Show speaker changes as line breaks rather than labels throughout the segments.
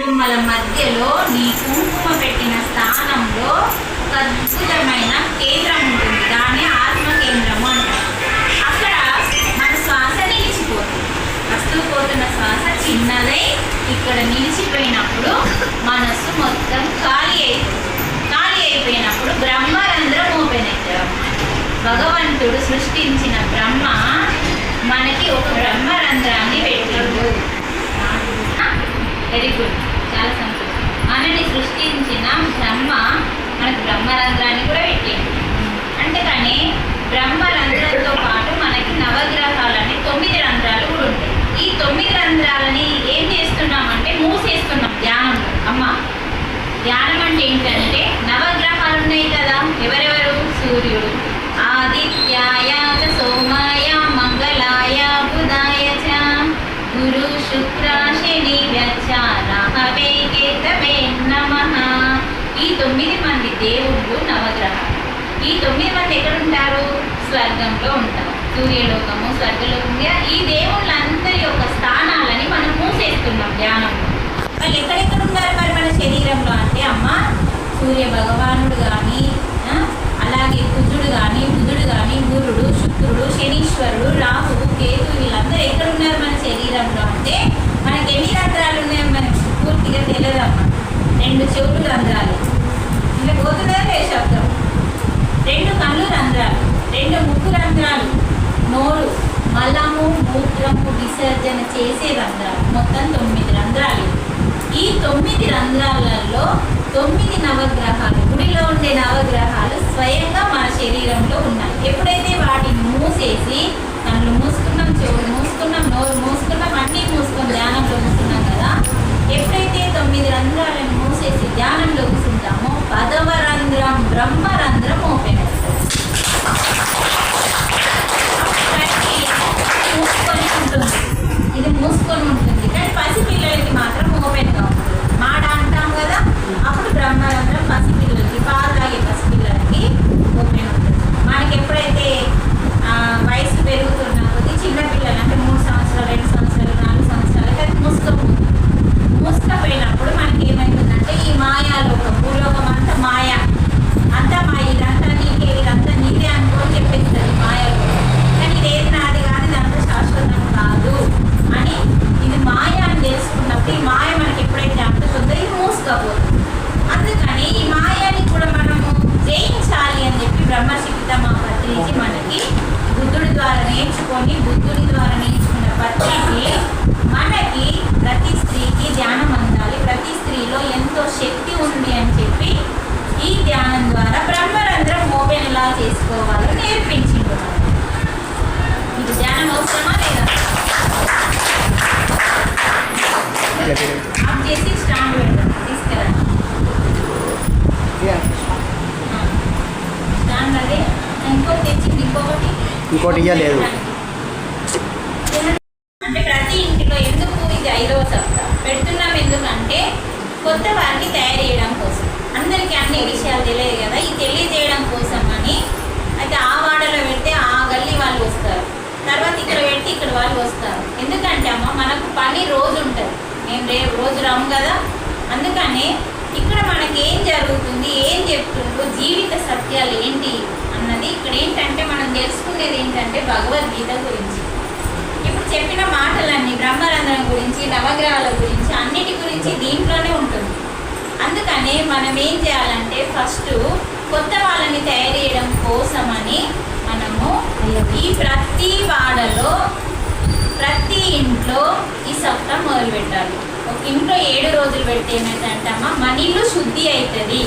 కుటుంబాల మధ్యలో నీ కుంకుమ పెట్టిన స్థానంలో ఒక అద్భుతమైన కేంద్రం ఉంటుంది. దాన్ని ఆత్మ కేంద్రము అంటారు. అక్కడ మన శ్వాస నిలిచిపోతుంది. వస్తూ పోతున్న శ్వాస చిన్నదై ఇక్కడ నిలిచిపోయినప్పుడు మనస్సు మొత్తం ఖాళీ అయిపోయినప్పుడు బ్రహ్మరంధ్రం ఓపెన్ అవుతారు. భగవంతుడు సృష్టించిన బ్రహ్మ మనకి ఒక బ్రహ్మరంధ్రాన్ని పెట్టిండు. వెరీ గుడ్, చాలా సంతోషం. మనని సృష్టించిన బ్రహ్మ మనకు బ్రహ్మరంధ్రాన్ని కూడా పెట్టిండు. అంతేకాని బ్రహ్మరంధ్రంతో పాటు మనకి నవగ్రహాలని 9 రంధ్రాలు కూడా ఉంటాయి. ఈ 9 రంధ్రాలని ఏం చేస్తున్నామంటే మూసేస్తున్నాం ధ్యానంలో. ధ్యానం అంటే ఏంటంటే నవగ్రహాలు ఉన్నాయి కదా, ఎవరెవరు? సూర్యుడు, ఆదిత్యాయ సోమాయ మంగళాయ బుధాయ చ గురు శుక్ర శని రాహవే కేతవే నమః. ఈ 9 మంది దేవుళ్ళు నవగ్రహాలు. ఈ 9 మంది ఎక్కడుంటారు? స్వర్గంలో ఉంటారు. సూర్యలోకము, స్వర్గలోకంగా ఈ దేవుళ్ళందరి యొక్క స్థానాలని మనం మూసేస్తున్నాం ధ్యానంలో. వాళ్ళు ఎక్కడెక్కడ ఉన్నారు మరి మన శరీరంలో అంటే సూర్య భగవానుడు కానీ, అలాగే కుజుడు కానీ, బుధుడు కానీ, గురుడు, శుక్రుడు, శనీశ్వరుడు, రాహువు, కేతు, వీళ్ళందరూ ఎక్కడ ఉన్నారు మన శరీరంలో అంటే మనకి ఎన్ని రంధ్రాలు ఉన్నాయో మనకి పూర్తిగా తెలియదమ్మా. 2 చెవులు రంధ్రాలు, ఇలా పోతున్నారే శబ్దం. 2 కళ్ళు రంధ్రాలు, 2 ముక్కు రంధ్రాలు, నోరు, మలము, మూత్రము విసర్జన చేసే రంధ్రాలు, మొత్తం 9 రంధ్రాలు. ఈ 9 రంధ్రాలలో 9 నవగ్రహాలు, గుడిలో ఉండే నవగ్రహాలు స్వయంగా మన శరీరంలో ఉన్నాయి. ఎప్పుడైతే వాటిని మూసేసి కళ్ళు మూసుకున్నాం, చెవులు మూసుకున్నాం, నోరు మూసుకున్నాం, అన్నీ మూసుకొని ధ్యానంలో కూర్చున్నాం కదా, ఎప్పుడైతే 9 రంధ్రాలను మూసేసి ధ్యానంలో కూర్చుంటామో 10వ రంధ్రం బ్రహ్మరంధ్రం ఓపెన్ అవుతుంది. మూసుకొని ఉంటుంది, ఇది మూసుకొని ఉంటుంది. కానీ పసిపిల్లలకి మాత్రం ఓపెన్గా ఉంటుంది. మాట అంటాం కదా, అప్పుడు బ్రహ్మరంధ్రం పసిపిల్లలకి, పాలు తాగే పసిపిల్లలకి ఓపెన్ ఉంటుంది. మనకి ఎప్పుడైతే వయసు పెరుగుతున్న కొద్ది చిన్నపిల్లలు అంటే 3 సంవత్సరాలు, 2 సంవత్సరాలు, 4 సంవత్సరాలకి అది మూసుకపోయినప్పుడు మనకి ఏమవుతుందంటే ఈ మాయాలోకం, భూలోకం అంతా మాయ, అంతా మాయ, ఇదంతా నీకే, ఇదంతా నీదే అనుకోని చెప్పేస్తుంది మాయాలోకం. కానీ ఇదేది నాది కాదు, ఇదంతా శాశ్వతం కాదు అని, ఇది మాయ అని తెలుసుకున్నప్పుడు ఈ మాయ మనకి ఎప్పుడైతే అంటుతుందో ఇది మూసుకపోతుంది. అందుకని ఈ మాయాన్ని కూడా మనము జయించాలి అని చెప్పి బ్రహ్మర్షి పితామహ పత్రిజీ మనకి బుద్ధుడి ద్వారా నేర్చుకున్న పత్రిజీ మనకి ప్రతి స్త్రీకి ధ్యానం అందాలి, ప్రతి స్త్రీలో ఎంతో శక్తి ఉంది అని చెప్పి ఈ ధ్యానం ద్వారా బ్రహ్మరంధ్రం ఓపెన్ ఎలా చేసుకోవాలో నేర్పించింది. ఇది ధ్యానం అవసరమా లేదా? ఆఫ్ చేసి స్టాండ్ పెడతాం, తీసుకురండి స్టాండ్. అదే ఇంకోటి తెచ్చింది, ఇంకోటి ఇవ్వలేదు. అంటే ప్రతి ఇంటిలో ఎందుకు ఇది 5వ సప్తాహం పెడుతున్నాం? ఎందుకంటే కొత్త వారిని తయారు చేయడం కోసం. అందరికీ అన్ని విషయాలు తెలియదు కదా, ఈ తెలియజేయడం కోసం అని. అయితే ఆ వాడలో పెడితే ఆ గల్లీ వాళ్ళు వస్తారు, తర్వాత ఇక్కడ పెడితే ఇక్కడ వాళ్ళు వస్తారు. ఎందుకంటే మనకు పని రోజు ఉంటుంది, మేము రోజు రాము కదా. అందుకనే ఇక్కడ మనకి ఏం జరుగుతుంది, ఏం చెప్తుందో, జీవిత సత్యాలు ఏంటి అన్నది ఇక్కడ ఏంటంటే మనం తెలుసుకునేది ఏంటంటే భగవద్గీత గురించి. ఇప్పుడు చెప్పిన మాటలన్నీ బ్రహ్మరంధ్రం గురించి, నవగ్రహాల గురించి, అన్నిటి గురించి దీంట్లోనే ఉంటుంది. అందుకనే మనం ఏం చేయాలంటే ఫస్ట్ కొత్త వాళ్ళని తయారు చేయడం కోసమని మనము ఈ ప్రతి వాడలో, ప్రతి ఇంట్లో ఈ సప్తాహం మొదలు పెట్టాలి. ఒక ఇంట్లో 7 రోజులు పెడితే ఏమైందంటే మన ఇల్లు శుద్ధి అవుతుంది.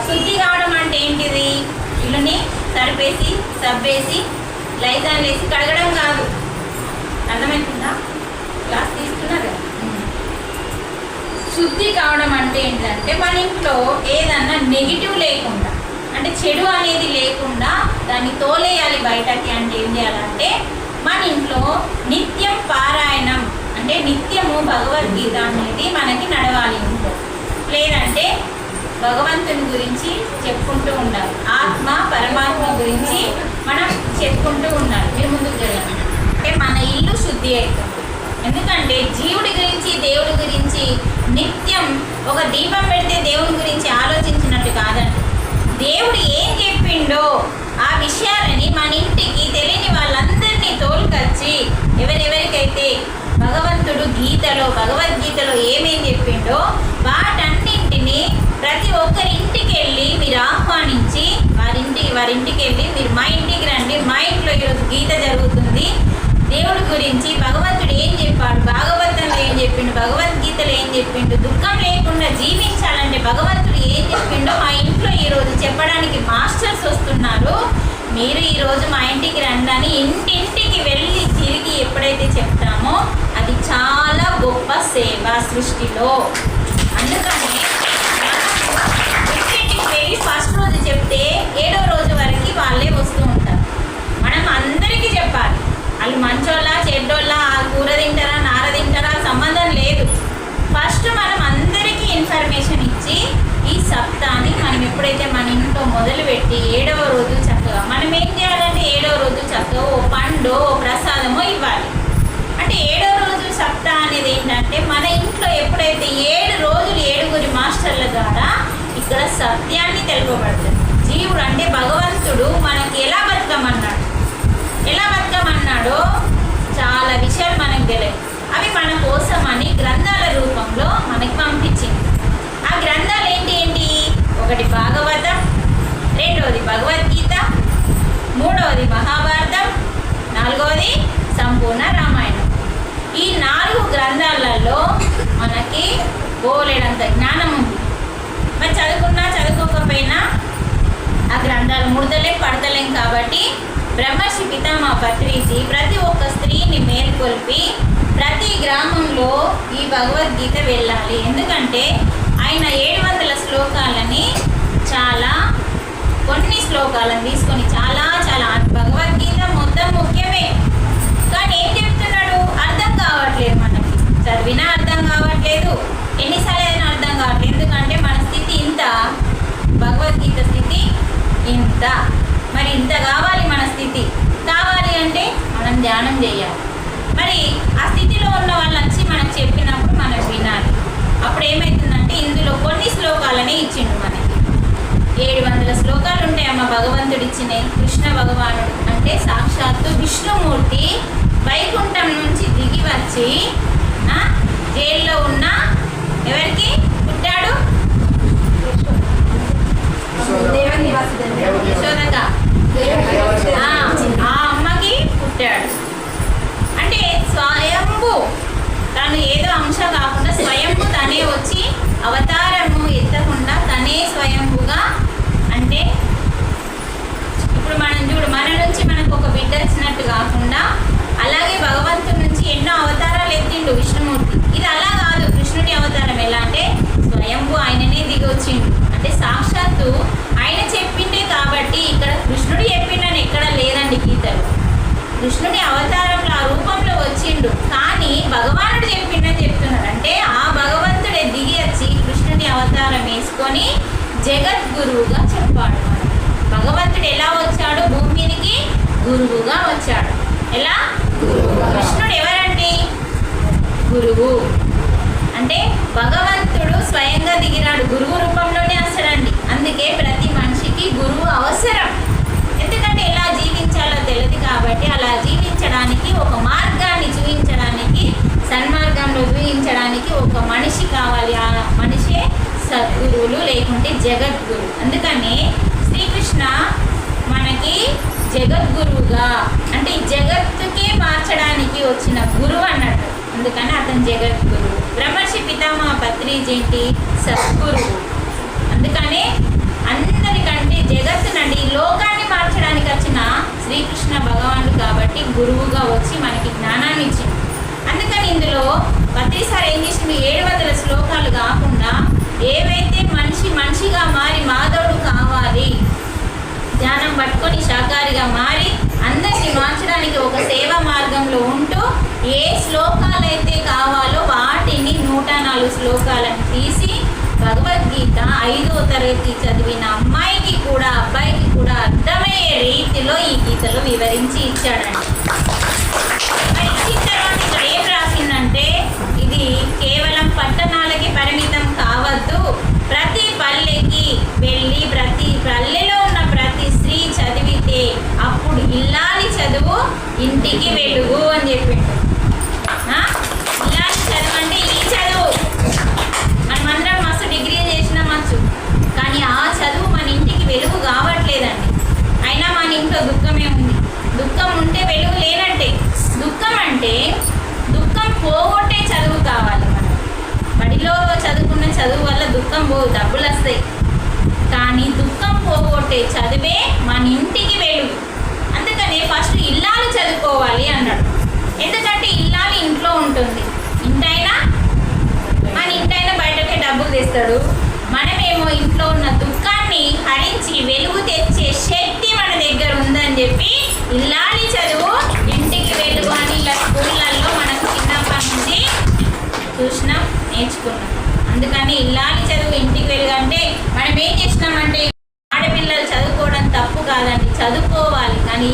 శుద్ధి కావడం అంటే ఏంటిది? ఇల్లుని సరిపేసి, సబ్బేసి, లైజాన్ వేసి కడగడం కాదు. అర్థమవుతుందా? క్లాస్ తీసుకున్నారు. శుద్ధి కావడం అంటే ఏంటంటే మన ఇంట్లో ఏదన్నా నెగిటివ్ లేకుండా, అంటే చెడు అనేది లేకుండా దాన్ని తోలేయాలి బయటకి. అంటే ఏం చేయాలంటే మన ఇంట్లో నిత్యం పారాయణం, అంటే నిత్యము భగవద్గీత అనేది మనకి నడవాలి ఇంట్లో. లేదంటే భగవంతుని గురించి చెప్పుకుంటూ ఉండాలి, ఆత్మ పరమాత్మ గురించి మనం చెప్పుకుంటూ ఉండాలి. మీరు ముందుకు జరగాలి అంటే మన ఇల్లు శుద్ధి అవుతుంది. ఎందుకంటే జీవుడి గురించి, దేవుడి గురించి నిత్య దేవుడు ఏం చెప్పిండో ఆ విషయాలని మన ఇంటికి తెలియని వాళ్ళందరినీ తోలుకొచ్చి ఎవరెవరికైతే భగవంతుడు భగవద్గీతలో ఏమేం చెప్పిండో వాటన్నింటినీ ప్రతి ఒక్కరి ఇంటికి వెళ్ళి మీరు ఆహ్వానించి వారింటికి వెళ్ళి మీరు మా ఇంటికి రండి, మా ఇంట్లో ఈరోజు గీత జరుగుతుంది, దేవుడి గురించి భగవంతుడు ఏం చెప్పాడు, భాగవతంలో ఏం చెప్పిండు, భగవద్గీతలో ఏం చెప్పిండు, దుఃఖం లేకుండా జీవించాలంటే భగవంతుడు ఏం చెప్పిండో మా ఇంట్లో ఈరోజు చెప్పడానికి మాస్టర్స్ వస్తున్నారు, మీరు ఈరోజు మా ఇంటికి రండి ఇంటింటికి వెళ్ళి తిరిగి ఎప్పుడైతే చెప్తామో అది చాలా గొప్ప సేవ సృష్టిలో. అందుకని ఇంటింటికి వెళ్ళి ఫస్ట్ రోజు చెప్తే 7వ రోజు వరకు వాళ్ళే వస్తూ ఉంటారు. మనం అందరికీ చెప్పాలి, వాళ్ళు మంచోళ్ళ చెడ్డోళ్ళ, కూర తింటారా నార తింటారా సంబంధం లేదు. ఫస్ట్ మనం అందరికీ ఇన్ఫర్మేషన్ ఇచ్చి ఈ సప్తాన్ని మనం ఎప్పుడైతే మన ఇంట్లో మొదలుపెట్టి 7వ రోజు చక్కగా మనం ఏం చేయాలంటే 7వ రోజు చక్కగా ఓ పండు ఓ ప్రసాదమో ఇవ్వాలి. అంటే 7వ రోజు సప్తా అనేది ఏంటంటే మన ఇంట్లో ఎప్పుడైతే 7 రోజులు 7గురి మాస్టర్ల ద్వారా ఇక్కడ సత్యాన్ని తెలుపబడుతుంది. జీవుడు అంటే భగవంతుడు మనకి ఎలా బతకమన్నాడో చాలా విషయాలు మనకు తెలియదు. అవి మన కోసమని గ్రంథాల రూపంలో మనకి పంపించింది. ఆ గ్రంథాలు ఏంటి? ఒకటి భాగవతం, 2వది భగవద్గీత, 3వది మహాభారతం, 4వది సంపూర్ణ రామాయణం. ఈ 4 గ్రంథాలలో మనకి బోలెడంత జ్ఞానం ఉంది. మరి చదువుకోకపోయినా ఆ గ్రంథాలు పడతలేం కాబట్టి బ్రహ్మర్షి పితామహ పత్రిజీ ప్రతి ఒక్క స్త్రీని మేల్కొల్పి ప్రతి గ్రామంలో ఈ భగవద్గీత వెళ్ళాలి. ఎందుకంటే ఆయన 700 శ్లోకాలని కొన్ని శ్లోకాలను తీసుకొని చాలా భగవద్గీత మొత్తం ముఖ్యమే, కానీ ఏం చెప్తున్నాడు అర్థం కావట్లేదు, మనకి చదివినా అర్థం కావట్లేదు, ఎన్నిసార్లు అయినా అర్థం కావట్లేదు. ఎందుకంటే మన స్థితి ఇంత, భగవద్గీత స్థితి ఇంత. మరి ఇంత కావాలి, మన స్థితి కావాలి అంటే మనం ధ్యానం చేయాలి. మరి ఆ స్థితిలో ఉన్న వాళ్ళు వచ్చి మనకు చెప్పినప్పుడు మనం వినాలి. అప్పుడు ఏమవుతుందంటే ఇందులో కొన్ని శ్లోకాలనే ఇచ్చిండు మనకి. 700 శ్లోకాలు ఉంటాయమ్మ భగవంతుడు ఇచ్చినాయి. కృష్ణ భగవానుడు అంటే సాక్షాత్తు విష్ణుమూర్తి వైకుంఠం నుంచి దిగి వచ్చి జైల్లో ఉన్న ఎవరికి పుట్టాడు? యశోదక, ఆ అమ్మకి పుట్టాడు. అంటే స్వయంభు, తను ఏదో అంశ కాకుండా స్వయంభు తనే వచ్చి అవతారము ఎత్తకుండా తనే స్వయంభుగా. అంటే ఇప్పుడు మనం చూడు, మన నుంచి మనకు ఒక బిడ్డ వచ్చినట్టు కాకుండా అలాగే భగవంతుడి నుంచి ఎన్నో అవతారాలు ఎత్తిండు విష్ణుమూర్తి. ఇది అలా కాదు, కృష్ణుడి అవతారం ఎలా అంటే స్వయంభు ఆయననే దిగి వచ్చిండు. అంటే సాక్షాత్తు ఆయన చెప్పిండే కాబట్టి ఇక్కడ కృష్ణుడు చెప్పిండని ఎక్కడ లేదండి గీతలు. కృష్ణుడి అవతారంలో ఆ రూపంలో వచ్చిండు, కానీ భగవానుడు చెప్పిండని చెప్తున్నాడు. అంటే ఆ భగవంతుడే దిగి వచ్చి కృష్ణుడి అవతారం వేసుకొని జగద్గురువుగా చెప్పాడు. భగవంతుడు ఎలా వచ్చాడు భూమి మీదకి? గురువుగా వచ్చాడు. ఎలా? కృష్ణుడు ఎవరండి? గురువు. అంటే భగవంతుడు స్వయంగా దిగిరాడు, గురువు రూపంలోనే వస్తాడండి. అందుకే ప్రతి మనిషికి గురువు అవసరం. ఎందుకంటే ఎలా జీవించాలో తెలియదు కాబట్టి అలా జీవించడానికి ఒక మార్గాన్ని చూపించడానికి, సన్మార్గంలో చూపించడానికి ఒక మనిషి కావాలి. ఆ మనిషే సద్గురువులు, లేకుంటే జగద్గురు. అందుకని శ్రీకృష్ణ మనకి జగద్గురువుగా, అంటే ఈ జగత్తుకే మార్చడానికి వచ్చిన గురువు అన్నట్టు. అందుకని అతను జగద్గురు. బ్రహ్మర్షి పితామహ పత్రిజీ ఏంటి? సద్గురువు. అందుకనే అందరికంటే జగత్తునండి ఈ లోకాన్ని మార్చడానికి వచ్చిన శ్రీకృష్ణ భగవానుడు కాబట్టి గురువుగా వచ్చి మనకి జ్ఞానాన్ని ఇచ్చింది. అందుకని ఇందులో పత్రిసారి ఏం చేసింది? 700 శ్లోకాలు కాకుండా ఏవైతే మనిషిగా మారి మాధవుడు కావాలి, ధ్యానం పట్టుకొని శాకాహారిగా మారి అందరినీ మార్చడానికి ఒక సేవా మార్గంలో ఉంటూ ఏ శ్లోకాలు అయితే కావాలో వాటిని 104 శ్లోకాలను తీసి భగవద్గీత 5వ తరగతి చదివిన అమ్మాయికి కూడా అబ్బాయికి కూడా అర్థమయ్యే రీతిలో ఈ గీతలో వివరించి ఇచ్చాడండి. మరి ఇచ్చిన తర్వాత ఇక్కడ ఏం రాసిందంటే ఇది కేవలం పట్టణాలకి పరిమితం కావద్దు, ప్రతి పల్లెకి వెళ్ళి ప్రతి పల్లె ఇంటికి వెలుగు అని చెప్పిండు. ఇలాంటి చదువు అంటే ఈ చదువు మనమందరం మస్తు డిగ్రీ చేసిన మస్తు, కానీ ఆ చదువు మన ఇంటికి వెలుగు కావట్లేదండి. అయినా మన ఇంట్లో దుఃఖమే ఉంది. దుఃఖం ఉంటే వెలుగు లేనట్టే. దుఃఖం అంటే దుఃఖం పోగొట్టే చదువు కావాలి. మనం బడిలో చదువుకున్న చదువు వల్ల దుఃఖం పోవు, డబ్బులు వస్తాయి. కానీ దుఃఖం పోగొట్టే చదివే మన ఇంటికి వెలుగు. అందుకనే ఫస్ట్ ఇల్లాలు చదువుకోవాలి అన్నాడు. ఎందుకంటే ఇల్లాలు ఇంట్లో ఉంటుంది. ఇంటైనా మన ఇంటైనా బయటకే డబ్బులు తెస్తాడు. మనమేమో ఇంట్లో ఉన్న దుఃఖాన్ని హరించి వెలుగు తెచ్చే శక్తి మన దగ్గర ఉందని చెప్పి ఇల్లాలి చదువు ఇంటికి వెలుగు అని ఇలా స్కూళ్ళల్లో మనకు చిన్నప్పటి నుంచి చూసినాం, నేర్చుకున్నాం. అందుకని ఇల్లాలి చదువు ఇంటికి వెలుగు అంటే మనం ఏం చేసినామంటే ఆడపిల్లలు చదువుకోవడం తప్పు కాదండి, చదువుకోవాలి. కానీ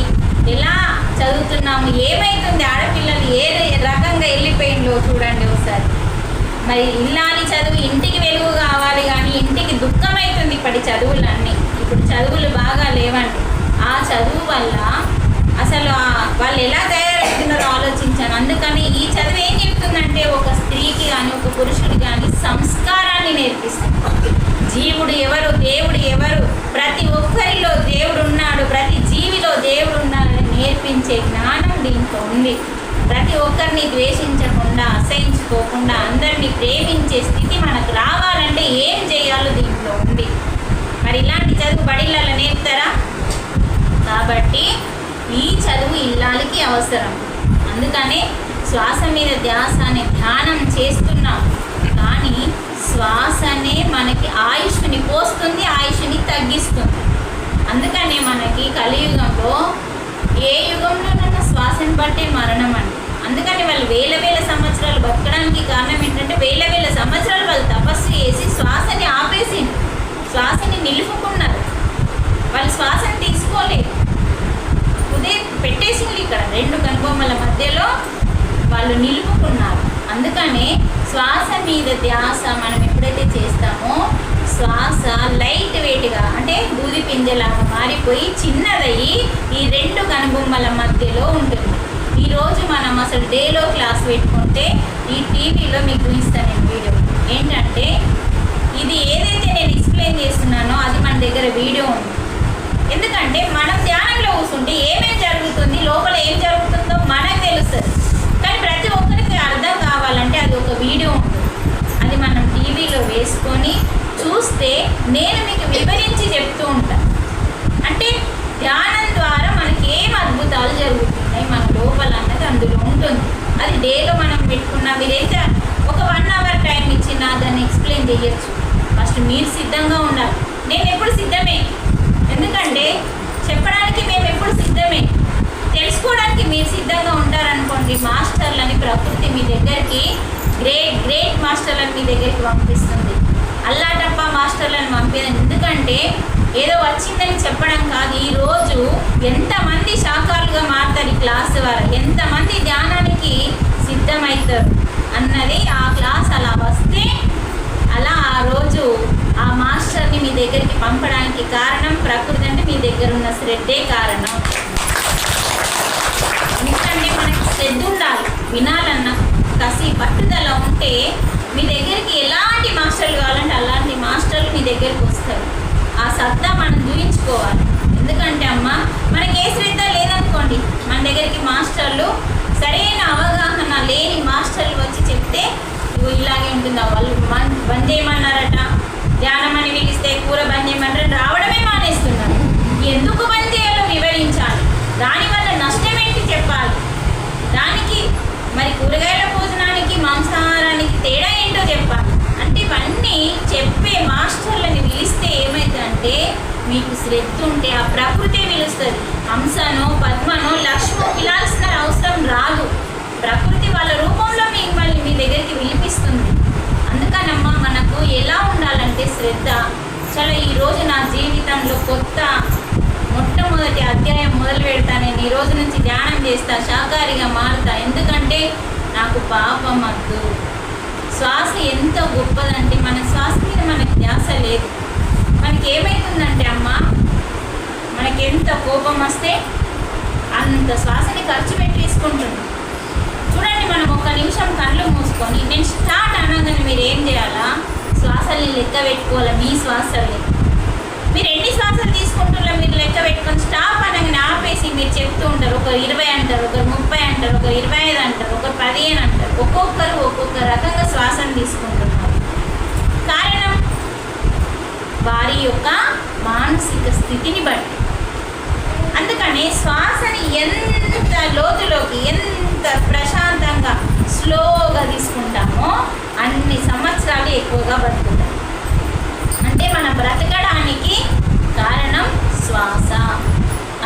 ఎలా చదువుతున్నాము, ఏమైతుంది, ఆడపిల్లలు ఏ రకంగా వెళ్ళిపోయిందో చూడండి ఒకసారి. మరి ఇల్లాలి చదువు ఇంటికి వెలుగు కావాలి, కానీ ఇంటికి దుఃఖం అవుతుంది ఇప్పటి చదువులన్నీ. ఇప్పుడు చదువులు బాగా లేవండి. ఆ చదువు వల్ల అసలు వాళ్ళు ఎలా తయారవుతున్నారో ఆలోచించాను. అందుకని ఈ చదువు ఏం చెప్తుందంటే ఒక స్త్రీకి కానీ ఒక పురుషుడికి కానీ సంస్కారాన్ని నేర్పిస్తుంది. జీవుడు ఎవరు, దేవుడు ఎవరు, ప్రతి ఒక్కరిలో దేవుడు ఉన్నాడు, ప్రతి జీవిలో దేవుడు ఉన్నాడని నేర్పించే జ్ఞానం దీంట్లో ఉంది. ప్రతి ఒక్కరిని ద్వేషించకుండా, అసహించుకోకుండా అందరినీ ప్రేమించే స్థితి మనకు రావాలంటే ఏం చేయాలో దీంట్లో ఉంది. మరి ఇలాంటి చదువు బడిళ్ళలో నేర్పుతారా? కాబట్టి ఈ చదువు ఇల్లాలకి అవసరం. అందుకనే శ్వాస మీద ధ్యాస అనే ధ్యానం చేస్తున్నాం. కానీ శ్వాసనే మనకి ఆయుష్ని పోస్తుంది, ఆయుష్ని తగ్గిస్తుంది. అందుకనే మనకి కలియుగంలో ఏ యుగంలోనన్నా శ్వాసను బట్టే మరణం అండి. అందుకని వాళ్ళు వేల వేల సంవత్సరాలు బతకడానికి కారణం ఏంటంటే వేల వేల సంవత్సరాలు వాళ్ళు తపస్సు చేసి శ్వాసని ఆపేసి శ్వాసని నిలుపుకున్నారు. వాళ్ళు శ్వాసని తీసుకోలేదు, ఉదయం పెట్టేసింది ఇక్కడ రెండు కనుబొమ్మల మధ్యలో వాళ్ళు నిలుపుకున్నారు. అందుకనే శ్వాస మీద ధ్యాస మనం ఎప్పుడైతే చేస్తామో శ్వాస లైట్ వెయిట్గా అంటే దూది పింజలాగా మారిపోయి చిన్నదయ్యి ఈ రెండు కనుబొమ్మల మధ్యలో ఉంటుంది. ఈరోజు మనం అసలు డేలో క్లాస్ పెట్టుకుంటే ఈ టీవీలో మీకు ఇస్తాను నేను వీడియో. ఏంటంటే ఇది ఏదైతే నేను ఎక్స్ప్లెయిన్ చేస్తున్నానో అది మన దగ్గర వీడియో ఉంది. ఎందుకంటే మనం ధ్యానంలో కూర్చుంటే ఏమేమి జరుగుతుంది, లోపల ఏం జరుగుతుందో మనకు తెలుస్తుంది. కానీ ప్రతి ఒక్కరికి అర్థం కావాలంటే అది ఒక వీడియో ఉంటుంది. అది మనం టీవీలో వేసుకొని చూస్తే నేను మీకు వివరించి చెప్తూ ఉంటాను. అంటే ధ్యానం ద్వారా మనకి ఏం అద్భుతాలు జరుగుతున్నాయి మన లోపల అన్నది అందులో ఉంటుంది. అది డేలో మనం పెట్టుకున్నా మీరైతే ఒక 1 hour టైం ఇచ్చినా దాన్ని ఎక్స్ప్లెయిన్ చేయొచ్చు. ఫస్ట్ మీరు సిద్ధంగా ఉండాలి. నేను ఎప్పుడు సిద్ధమే, ఎందుకంటే చెప్పడానికి మేము ఎప్పుడు సిద్ధమే. తెలుసుకోవడానికి మీరు సిద్ధంగా ఉంటారనుకోండి, మాస్టర్లని ప్రకృతి మీ దగ్గరికి గ్రేట్ మాస్టర్లను మీ దగ్గరికి పంపిస్తుంది. అల్లాటప్ప మాస్టర్లను పంపేది. ఎందుకంటే ఏదో వచ్చిందని చెప్పడం కాదు. ఈరోజు ఎంతమంది శాఖలుగా మారుతారు ఈ క్లాస్ ద్వారా, ఎంతమంది ధ్యానానికి సిద్ధమవుతారు అన్నది ఆ క్లాస్ అలా వస్తే అలా ఆ రోజు ఆ మాస్టర్ని మీ దగ్గరికి పంపడానికి కారణం ప్రకృతి. అంటే మీ దగ్గర ఉన్న శ్రద్ధే కారణం. ఎందుకంటే మనకి శ్రద్ధ ఉండాలి, వినాలన్న కసి పట్టుదల ఉంటే మీ దగ్గరికి ఎలాంటి మాస్టర్లు కావాలంటే అలాంటి మాస్టర్లు మీ దగ్గరికి వస్తారు. ఆ సత్తా మనం చూపించుకోవాలి. ఎందుకంటే అమ్మ మనకి ఏ శ్రద్ధ లేదనుకోండి, మన దగ్గరికి మాస్టర్లు సరైన అవగాహన లేని మాస్టర్లు వచ్చి చెప్తే ఇలాగే ఉంటుందా, వాళ్ళు బంద్ చేయమన్నారట, ధ్యానం అని పిలిస్తే కూర బంద్ చేయమన్నారట, రావడమే మానేస్తున్నారు. ఎందుకు బంద్ చేయాలో వివరించాలి, దానివల్ల నష్టం ఏంటి చెప్పాలి. దానికి మరి కూరగాయల భోజనానికి మాంసాహారానికి తేడా ఏంటో చెప్పాలి. అంటే ఇవన్నీ చెప్పే మాస్టర్లని పిలిస్తే ఏమైందంటే మీకు శ్రద్ధ ఉంటే ఆ ప్రకృతి పిలుస్తుంది. హంసనో పద్మనో లక్ష్మో పిలాల్సిన అవసరం రాదు. ప్రకృతి వాళ్ళ రూపంలో మిమ్మల్ని మీ దగ్గరికి పిలిపిస్తుంది. అందుకనమ్మా మనకు ఎలా ఉండాలంటే శ్రద్ధ. చాలా ఈరోజు నా జీవితంలో కొత్త మొట్టమొదటి అధ్యాయం మొదలు పెడతా. నేను ఈ రోజు నుంచి ధ్యానం చేస్తా, శాకాహారిగా మారుతా. ఎందుకంటే నాకు పాపం వద్దు. శ్వాస ఎంత గొప్పదంటే మన శ్వాస మీద మనకి ధ్యాస లేదు. మనకి ఏమవుతుందంటే అమ్మ, మనకి ఎంత కోపం వస్తే అంత శ్వాసని ఖర్చు పెట్టేసి తీసుకుంటున్నాం. చూడండి, మనం ఒక్క నిమిషం కళ్ళు మూసుకొని నేను స్టార్ట్ అనగానే మీరు ఏం చేయాలా? శ్వాసల్ని లెక్క పెట్టుకోవాలి. మీ శ్వాసల్ని మీరు ఎన్ని శ్వాసలు తీసుకుంటున్నా మీరు లెక్క పెట్టుకొని స్టాప్ అనగానే ఆపేసి మీరు చెప్తూ ఉంటారు. ఒకరు 20 అంటారు, ఒకరు 30 అంటారు, ఒకరు 25 అంటారు, ఒకరు 15 అంటారు. ఒక్కొక్కరు ఒక్కొక్క రకంగా శ్వాసను తీసుకుంటున్నారు. కారణం వారి యొక్క మానసిక స్థితిని బట్టి. అందుకని శ్వాసని ఎంత లోతులోకి, ఎంత ప్రశాంతంగా స్లోగా తీసుకుంటామో అన్ని సంవత్సరాలు ఎక్కువగా బతుకుతాం. అంటే మన బ్రతకడానికి కారణం శ్వాస.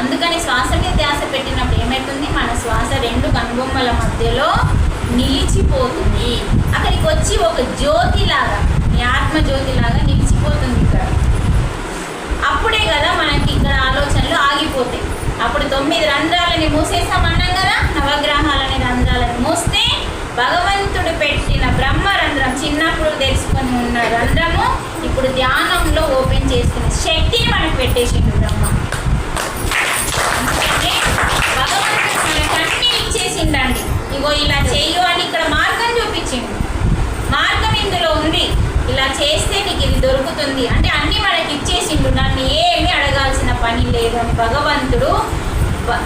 అందుకని శ్వాస మీద ధ్యాస పెట్టినప్పుడు ఏమవుతుంది? మన శ్వాస 2 కనుబొమ్మల మధ్యలో నిలిచిపోతుంది. అక్కడికి వచ్చి ఒక జ్యోతిలాగా, మీ ఆత్మ జ్యోతిలాగా నిలిచిపోతుంది ఇక్కడ. అప్పుడే కదా మనకి ఇక్కడ ఆలోచనలు ఆగిపోతాయి. అప్పుడు 9 రంధ్రాలని మూసేసామన్నాం కదా. నవగ్రహాలని రంధ్రాలని మూస్తే భగవంతుడు పెట్టిన బ్రహ్మరంధ్రం, చిన్నప్పుడు తెలుసుకొని ఉన్న రంధ్రము ఇప్పుడు ధ్యానంలో ఓపెన్ చేసుకునే శక్తిని మనకు పెట్టేసిండు బ్రహ్మ. భగవంతుడు మనకన్నీ ఇచ్చేసిండండి. ఇగో ఇలా చెయ్యు అని ఇక్కడ మార్గం చూపించిండు. మార్గం ఇందులో ఉంది, ఇలా చేస్తే నీకు ఇది దొరుకుతుంది అంటే అన్నీ మనకి ఇచ్చేసిండు. నన్ను ఏమీ అడగాల్సిన పని లేదు అని భగవంతుడు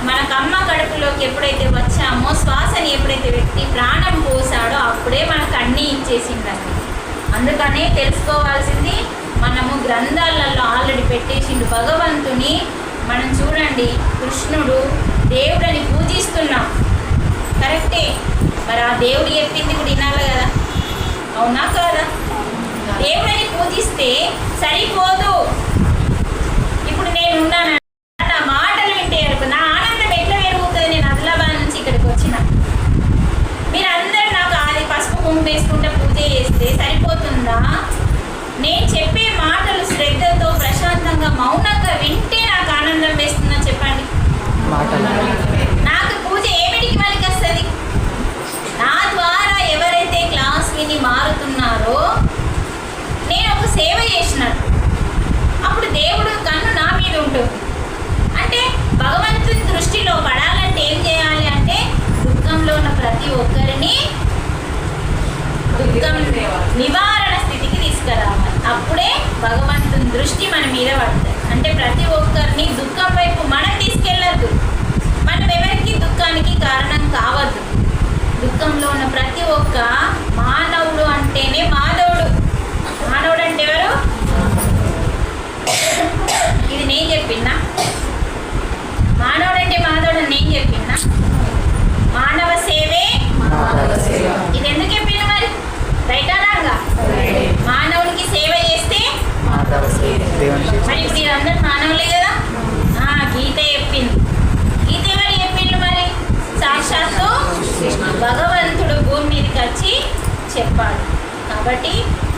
మనకు అమ్మ కడుపులోకి ఎప్పుడైతే వచ్చామో, శ్వాసని ఎప్పుడైతే వ్యక్తి ప్రాణం పోసాడో అప్పుడే మనకు అన్నీ ఇచ్చేసిండండి. అందుకనే తెలుసుకోవాల్సింది, మనము గ్రంథాలలో ఆల్రెడీ పెట్టేసిండు భగవంతుని. మనం చూడండి, కృష్ణుడు దేవుడని పూజిస్తున్నాం, కరెక్టే. మరి ఆ దేవుడు చెప్పింది కూడా వినాలి కదా, అవునా కాదా? దేవుడని పూజిస్తే సరిపోదు. ఇప్పుడు నేను ఉన్నాను, నా మాటలు వింటే నా ఆనందం ఎట్లా పెరుగుతుంది? నేను ఆదిలాబాద్ నుంచి ఇక్కడికి వచ్చిన, మీరందరూ నాకు అది పసుపు కుంకుమ వేసుకుంటే పూజ చేస్తే సరిపోతుందా? నేను చెప్పే మాటలు శ్రద్ధతో ప్రశాంతంగా మౌనంగా వింటే నాకు ఆనందం వేస్తుందా? చెప్పండి. నాకు పూజ ఏమిటికి మనకి వస్తుంది? నా ద్వారా ఎవరైతే క్లాస్ విని మారుతున్నారో నేను ఒక సేవ చేసినట్టు. అప్పుడు దేవుడు కన్ను నా మీద ఉంటుంది. అంటే భగవంతుని దృష్టిలో పడాలంటే ఏం చేయాలి అంటే, దుఃఖంలో ఉన్న ప్రతి ఒక్కరిని దుఃఖం నివారణ స్థితికి తీసుకురావాలి. అప్పుడే భగవంతుని దృష్టి మన మీద పడుతుంది. అంటే ప్రతి ఒక్కరిని దుఃఖం వైపు మనం తీసుకెళ్ళద్దు. మనం ఎవరికి దుఃఖానికి కారణం కావద్దు. దుఃఖంలో ఉన్న ప్రతి ఒక్క మానవుడు అంటేనే మాధవుడు. మానవుడు అంటే ఎవరు? ఇది నేను చెప్పినా? మానవుడు అంటే మాధవుడు అని నేను చెప్పినా? మానవ సేవే ఇది ఎందుకు చెప్పిన మరి? రైటా రాంగా? మానవునికి సేవ చేస్తే మరి ఇప్పుడు మీరందరూ మానవులే కదా. గీత చెప్పింది. గీత ఎవరు చెప్పిండు మరి? సాక్షాత్తు భగవంతుడు భూమి మీదకి వచ్చి చెప్పాడు. కాబట్టి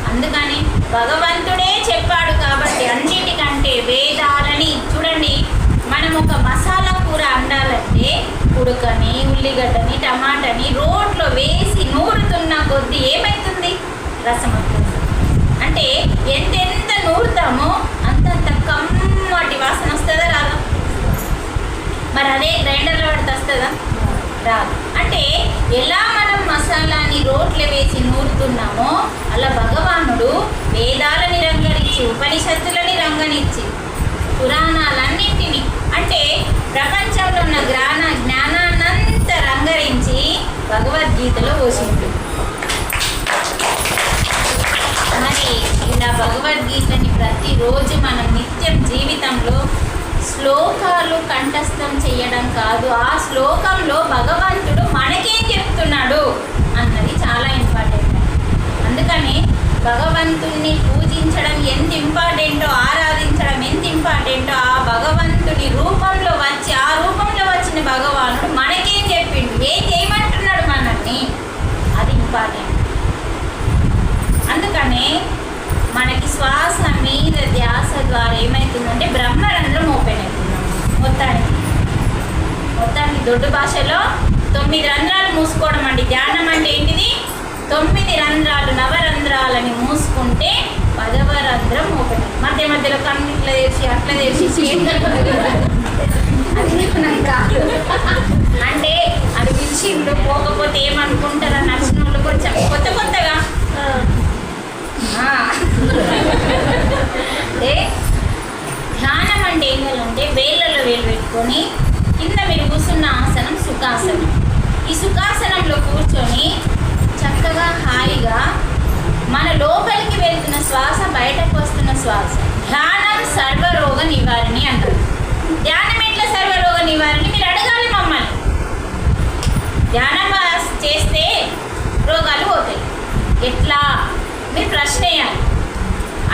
అందుకని భగవంతుడే చెప్పాడు కాబట్టి అన్నిటికంటే వేదాలని చూడండి. మనం ఒక మసాలా కూర వండాలంటే ఉడకని, ఉల్లిగడ్డని, టమాటాని రోట్లో వేసి నూరుతున్న కొద్దీ ఏమవుతుంది? రసం అవుతుంది. అంటే ఎంతెంత నూరుతామో అంతంత కమ్మటి వాసన వస్తుందా రాదా? మరి అదే గ్రైండర్లో పడితే వస్తుందా? రాదు. అంటే ఎలా మనం మసాలాని రోట్లో వేసి నూరుతున్నామో అలా భగవానుడు వేదాలని రంగనిచ్చి, ఉపనిషత్తులని రంగనిచ్చి, పురాణాలన్నింటినీ అంటే ప్రపంచంలో ఉన్న జ్ఞానాన్నంతా రంగరించి భగవద్గీతలో పోసిండు. మరి ఇలా భగవద్గీతని ప్రతిరోజు మనం నిత్యం జీవితంలో శ్లోకాలు కంఠస్థం చేయడం కాదు, ఆ శ్లోకంలో భగవంతుడు మనకేం చెప్తున్నాడు అన్నది చాలా ఇంపార్టెంట్. అందుకని భగవంతుణ్ణి పూజించడం ఎంత ఇంపార్టెంటో, ఆరాధించడం ఎంత ఇంపార్టెంటో, ఆ భగవంతుడి రూపంలో వచ్చి, ఆ రూపంలో వచ్చిన భగవానుడు మనకేం చెప్పిండు, ఏం చేయమంటున్నాడు మనల్ని, అది ఇంపార్టెంట్. అందుకనే మనకి శ్వాస మీద ధ్యాస ద్వారా ఏమవుతుందంటే బ్రహ్మరంధ్రం ఓపెన్ అవుతున్నాం. మొత్తానికి దొడ్డు భాషలో 9 రంధ్రాలు మూసుకోవడం అండి. ధ్యానం అంటే ఏంటిది? 9 రంధ్రాలు, నవరంధ్రాలని మూసుకుంటే 10వ రంధ్రం ఓపెన్. మధ్య మధ్యలో కన్ను ఇట్లా తెరిచి అట్లా తెరిచి అది నాకు కాదు. అంటే అది పిలిచిండు, పోకపోతే ఏమనుకుంటారని నచ్చిన వాళ్ళు కొంచెం కొత్తగా ధ్యానం అంటే ఏం చేయాలంటే వేళ్ళలో వేలు పెట్టుకొని కింద మీరు కూర్చున్న ఆసనం సుఖాసనం. ఈ సుఖాసనంలో కూర్చొని చక్కగా హాయిగా మన లోపలికి వెళ్తున్న శ్వాస, బయటకు వస్తున్న శ్వాస. ధ్యానం సర్వరోగ నివారణి అంటారు. ధ్యానం ఎట్లా సర్వరోగ నివారణి మీరు అడగాలి మమ్మల్ని. ధ్యానం చేస్తే రోగాలు పోతాయి ఎట్లా మీరు ప్రశ్న వేయాలి.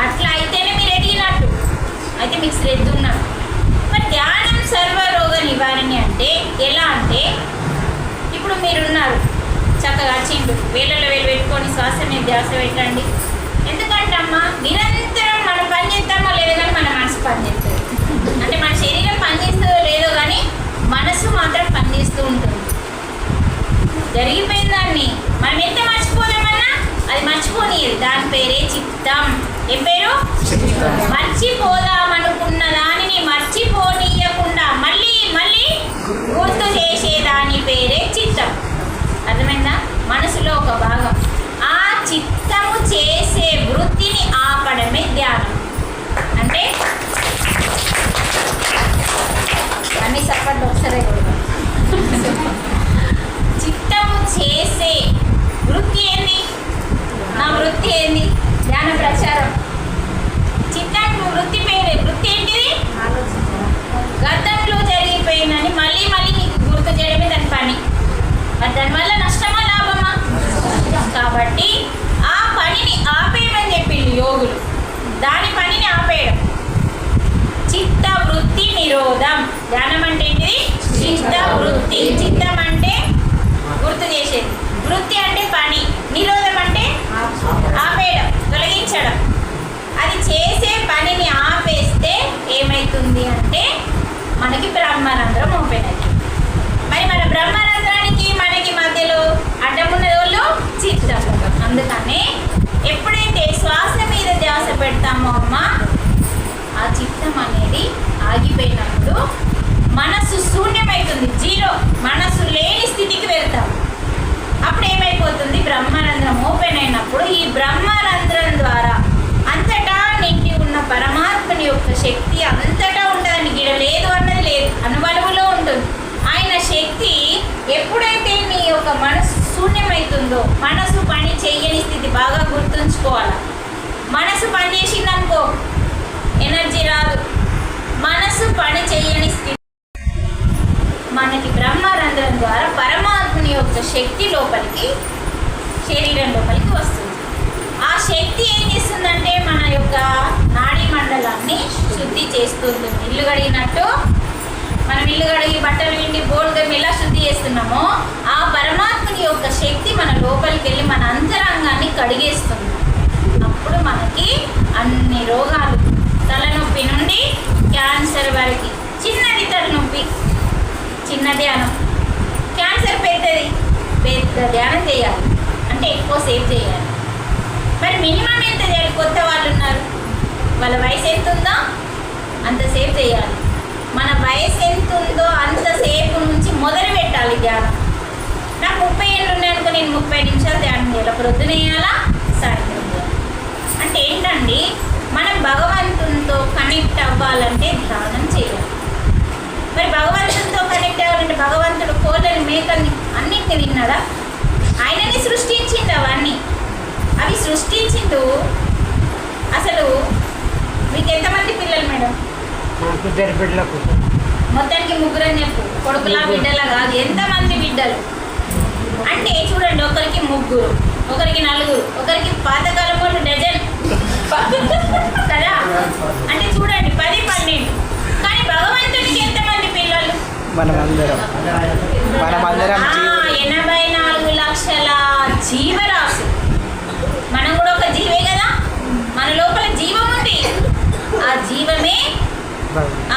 అట్లా అయితేనే మీరు ఎదిగినట్టు, అయితే మీకు శ్రద్ధ ఉన్నట్టు. మరి ధ్యానం సర్వరోగ నివారణి అంటే ఎలా అంటే, ఇప్పుడు మీరున్నారు చక్కగా చిండు వేళ్ళలో వేలు పెట్టుకొని శ్వాస మీద ధ్యాస పెట్టండి. ఎందుకంటే అమ్మా నిరంతరం మనం పని చేస్తామో లేదో కానీ మన మనసు పనిచేస్తుంది. అంటే మన శరీరం పనిచేస్తుందో లేదో కానీ మనసు మాత్రం పనిచేస్తూ ఉంటుంది. జరిగిపోయిన దాన్ని మనం ఎంత మర్చిపోదామన్నా అది మర్చిపోనియదు. దాని పేరే చిత్తం. ఏం పేరు? మర్చిపోదామనుకున్న దానిని మర్చిపోనీయకుండా మళ్ళీ మళ్ళీ గుర్తు చేసేదాని పేరే చిత్తం. అర్థమైందా? మనసులో ఒక భాగం. ఆ చిత్తము చేసే వృత్తిని ఆపడమే ధ్యానం. అంటే అన్ని సపట్లు ఒకసారి కూడా చిత్తము చేసే వృత్తి ఏంది? నా వృత్తి ఏంది? ధ్యాన ప్రచారం. చిత్తానికి వృత్తి పేరే. వృత్తి ఏంటిది? గతంలో జరిగిపోయిందని మళ్ళీ మళ్ళీ నీకు గుర్తు చేయడమే దాని పని. మరి దానివల్ల నష్టమా లాభమా? కాబట్టి ఆ పనిని ఆపేయమని చెప్పింది యోగులు. దాని పనిని ఆపేయడం చిత్త వృత్తి నిరోధం. ధ్యానం అంటే ఏంటిది? చిత్త వృత్తి. చిత్తం అంటే గుర్తు చేసేది, వృత్తి అంటే పని, నిరోధం అంటే ఆపేయడం, తొలగించడం. అది చేసే పనిని ఆపేస్తే ఏమవుతుంది అంటే మనకి బ్రహ్మరంధ్రం ఓపెన్ అవుతుంది. మరి మన బ్రహ్మరంధ్రానికి మనకి మధ్యలో అడ్డమున్న వాళ్ళు చిత్తం. అందుకనే ఎప్పుడైతే శ్వాస మీద ధ్యాస పెడతామో అమ్మ, ఆ చిత్తం అనేది ఆగిపోయినప్పుడు మనసు శూన్యమవుతుంది, జీరో. మనసు లేని స్థితికి వెళ్తాం. అప్పుడు ఏమైపోతుంది? బ్రహ్మరంధ్రం ఓపెన్ అయినప్పుడు ఈ బ్రహ్మరంధ్రం ద్వారా అంతటా నిండి ఉన్న పరమాత్మని యొక్క శక్తి అంతటా ఉంటుందని, గిడ లేదు అన్నది లేదు, అనువనువులో ఉంటుంది. ఆయన శక్తి ఎప్పుడైతే నీ యొక్క మనసు శూన్యమవుతుందో, మనసు పని చెయ్యని స్థితి, బాగా గుర్తుంచుకోవాలి. మనసు పని చేసిందనుకో ఎనర్జీ రాదు. మనసు పని చెయ్యని స్థితి మనకి బ్రహ్మరంధ్రం ద్వారా పరమాత్మని యొక్క శక్తి లోపలికి, శరీరం లోపలికి వస్తుంది. ఆ శక్తి ఏం చేస్తుందంటే మన యొక్క నాడీ మండలాన్ని శుద్ధి చేస్తుంది. ఇల్లు కడిగినట్టు మనం ఇల్లు కడిగి బట్టలు విండి బోల్గా ఎలా శుద్ధి చేస్తున్నామో, ఆ పరమాత్మని యొక్క శక్తి మన లోపలికి వెళ్ళి మన అంతరంగాన్ని కడిగేస్తుంది. అప్పుడు మనకి అన్ని రోగాలు, తలనొప్పి నుండి క్యాన్సర్ వరకు, చిన్నది తలనొప్పి చిన్న ధ్యానం, క్యాన్సర్ పెద్దది పెద్ద ధ్యానం చేయాలి. అంటే ఎక్కువ సేపు చేయాలి. మరి మినిమం ఎంత చేయాలి? కొత్త వాళ్ళు ఉన్నారు, వాళ్ళ వయసు ఎంత ఉందో అంతసేపు చేయాలి. మన వయసు ఎంత ఉందో అంతసేపు నుంచి మొదలు పెట్టాలి ధ్యానం. నాకు 30 ఏళ్ళు ఉన్నాయనుకో, నేను 30 నిమిషాలు ధ్యానం చేయాలి. ప్రొద్దున వేయాలా, సాయంత్రం చేయాలి. అంటే ఏంటండి, మనం భగవంతునితో కనెక్ట్ అవ్వాలంటే ధ్యానం చేయాలి. మరి భగవంతునితో కనెక్ట్ అవ్వాలంటే భగవంతుడు కోళ్ళని, మేకల్ని అన్నింటిని విన్నాడా? ఆయనని సృష్టించిండు అవన్నీ. అవి సృష్టించిండు. అసలు మీకు ఎంతమంది పిల్లలు మేడం? మొత్తానికి 3 అని చెప్పు. కొడుకులా బిడ్డలా కాదు, ఎంతమంది బిడ్డలు అంటే చూడండి, ఒకరికి 3, ఒకరికి 4, ఒకరికి పాతకాలం వాళ్ళు డజన్ కదా. అంటే చూడండి 10, 12. కానీ భగవంతుడికి ఎంతమంది పిల్లలు? 84 లక్షల జీవరాశి. మనం కూడా ఒక జీవే కదా. మన లోపల జీవం ఉంది. ఆ జీవమే